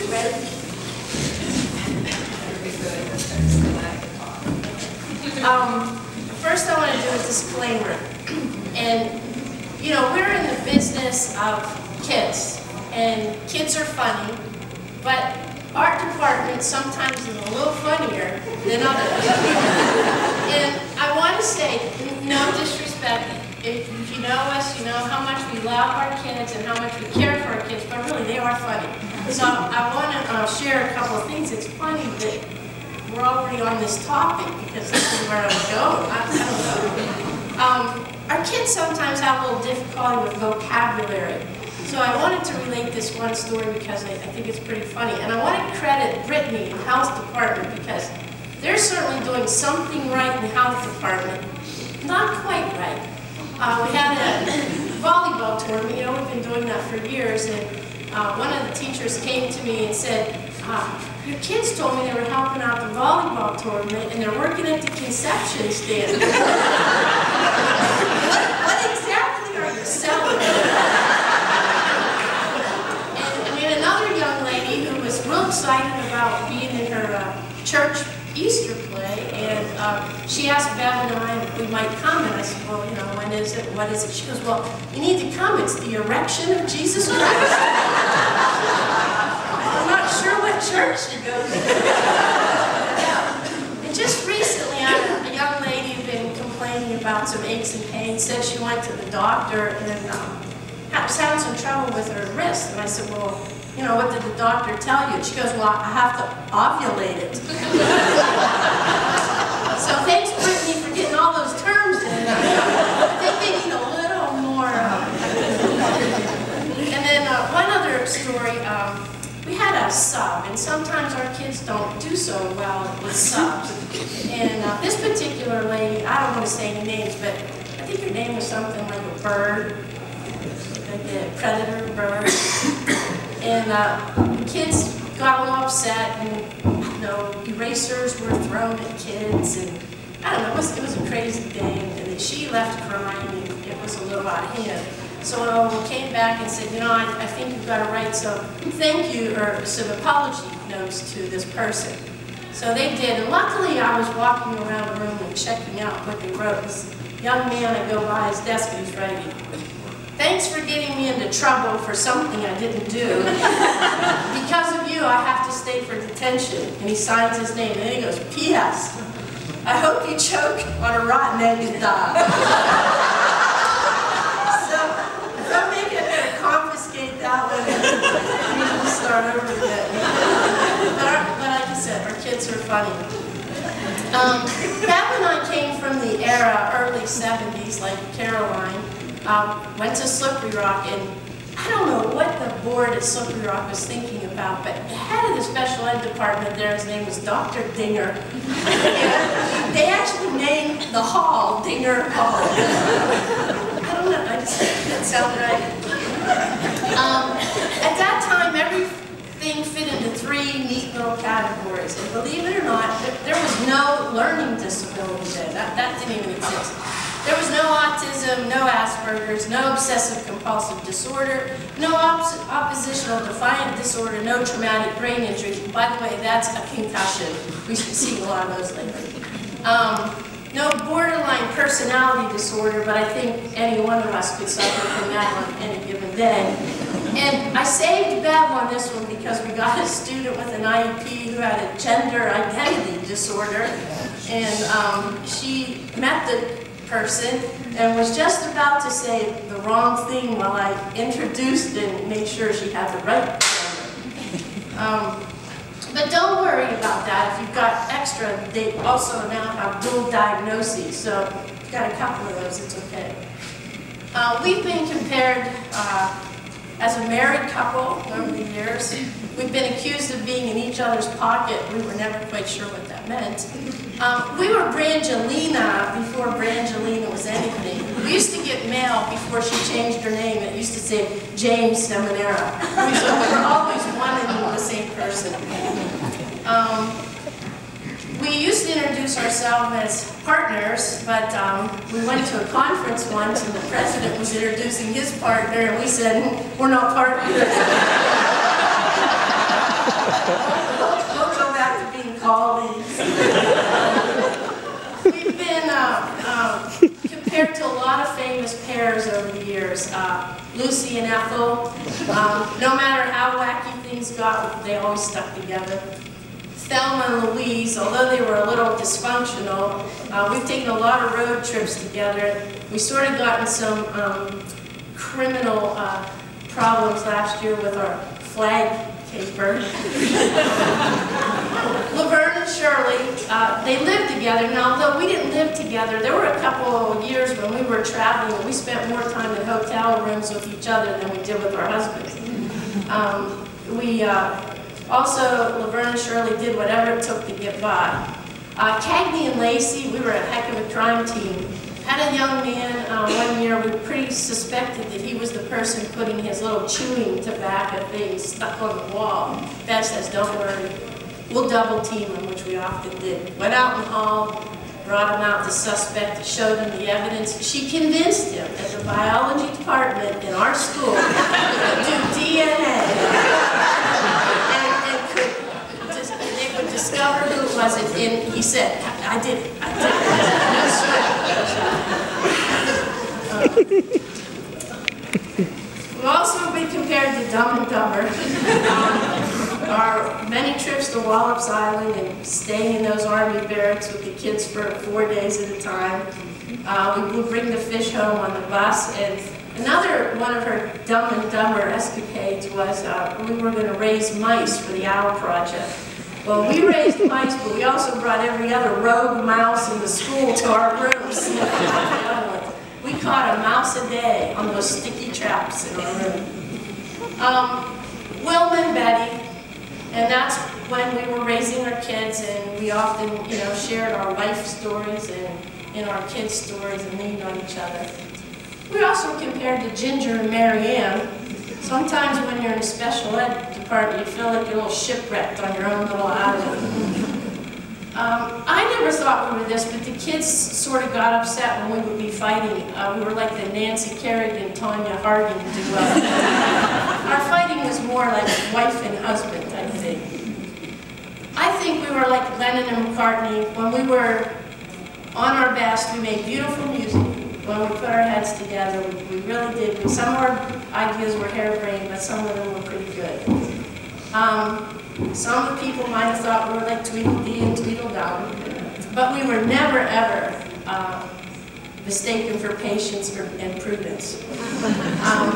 Ready? First I want to do a disclaimer. And, you know, we're in the business of kids. And kids are funny. But our department sometimes is a little funnier than others. And I want to say, no disrespect, if you know us, you know how much we love our kids and how much we care for our kids, but really they are funny. So I want to share a couple of things. It's funny that we're already on this topic because this is where I'm going. I don't know. Our kids sometimes have a little difficulty with vocabulary. So I wanted to relate this one story because I think it's pretty funny. And I want to credit Brittany in the health department because they're certainly doing something right in the health department. Not quite right. We had a volleyball tournament, you know, we've been doing that for years, and one of the teachers came to me and said, your kids told me they were helping out the volleyball tournament and they're working at the conception stand. what exactly are you selling? And we had another young lady who was real excited about being in her church Easter play, and she asked Bev and I if we might come, and I said, well, you know, when is it, what is it? She goes, well, you need to come, it's the erection of Jesus Christ. I'm not sure what church she goes to. And just recently, a young lady had been complaining about some aches and pains, said she went to the doctor and was having some trouble with her wrist, and I said, well, you know, what did the doctor tell you? And she goes, well, I have to ovulate it. So thanks, Brittany, for getting all those terms in. I think they need a little more. And then one other story, we had a sub, and sometimes our kids don't do so well with subs. And this particular lady, I don't want to say any names, but I think her name was something like a bird, like a predator bird. And the kids got a little upset, and you know, erasers were thrown at kids, and I don't know, it was a crazy day, and then she left crying, and it was a little out of hand. So we came back and said, you know, I think you've got to write some thank you or some apology notes to this person. So they did, and luckily I was walking around the room and checking out what they wrote. This young man, I go by his desk and he's writing, thanks for getting me into trouble for something I didn't do. Because of you, I have to stay for detention. And he signs his name, and then he goes, P.S. I hope you choke on a rotten egg and die. So, I think I better confiscate that one and start over again. But like I said, our kids are funny. Bev and I came from the era, early 70s, like Caroline. Went to Slippery Rock, and I don't know what the board at Slippery Rock was thinking about, but the head of the special ed department there, his name was Dr. Dinger. And they actually named the hall Dinger Hall. I don't know, I just didn't sound right. At that time, everything fit into three neat little categories, and believe it or not, there was no learning disability then. That didn't even exist. There was no autism, no Asperger's, no obsessive-compulsive disorder, no oppositional defiant disorder, no traumatic brain injury. By the way, that's a concussion. We see a lot of those lately. No borderline personality disorder, but I think any one of us could suffer from that on any given day. And I saved Bev on this one because we got a student with an IEP who had a gender identity disorder, and she met the person and was just about to say the wrong thing while I introduced and made sure she had the right gender. But don't worry about that. If you've got extra, they also now have dual diagnoses, so if you've got a couple of those, it's okay. We've been compared as a married couple over the years. We've been accused of being in each other's pocket. We were never quite sure what that meant. We were Brangelina before Brangelina was anything. We used to get mail before she changed her name. It used to say James Seminara. We were always one and the same person. We used to introduce ourselves as partners, but we went to a conference once and the president was introducing his partner and we said, we're not partners. Lucy and Ethel. No matter how wacky things got, they always stuck together. Thelma and Louise, although they were a little dysfunctional, we've taken a lot of road trips together. We sort of got in some criminal problems last year with our flag caper. Laverne and Shirley, they lived together. Now, although we didn't live together, there were a couple of years when we were traveling and we spent more time in hotel rooms with each other than we did with our husbands. Also, Laverne and Shirley did whatever it took to get by. Cagney and Lacey, we were a heck of a crime team. Had a young man one year, we pretty suspected that he was the person putting his little chewing tobacco thing stuck on the wall. Bev says, don't worry, we'll double team him, which we often did. Went out in the hall, brought him out the suspect, showed him the evidence. She convinced him that the biology department in our school would do DNA. They would discover who it was, and he said, I did it, I did it. We've also been compared to Dumb and Dumber. Our many trips to Wallops Island and staying in those army barracks with the kids for 4 days at a time. We would bring the fish home on the bus, and another one of her Dumb and Dumber escapades was we were going to raise mice for the Owl Project. Well, we raised mice, but we also brought every other rogue mouse in the school to our rooms. We caught a mouse a day on those sticky traps in our room. Wilma and Betty, and that's when we were raising our kids, and we often, shared our life stories and our kids' stories and leaned on each other. We also compared to Ginger and Mary Ann. Sometimes when you're in a special ed department, you feel like you're a little shipwrecked on your own little island. I never thought we were this, but the kids sort of got upset when we would be fighting. We were like the Nancy Kerrigan, Tonya Harding duo. Our fighting was more like wife and husband, I think. I think we were like Lennon and McCartney. When we were on our best, we made beautiful music. When we put our heads together, we really did. Some of our ideas were harebrained, but some of them were pretty good. Some of the people might have thought we were like Tweedledee and Tweedledum, but we were never, ever mistaken for patience and prudence.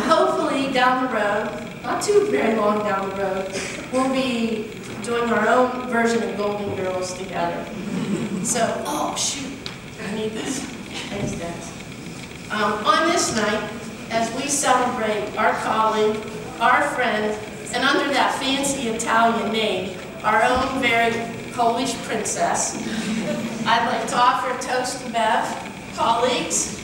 Hopefully down the road, not too very long down the road, we'll be doing our own version of Golden Girls together. So, oh shoot, I need this. Thanks, Dad. On this night, as we celebrate our colleague, our friend, and under that fancy Italian name, our own very Polish princess, I'd like to offer a toast to Bev, colleagues.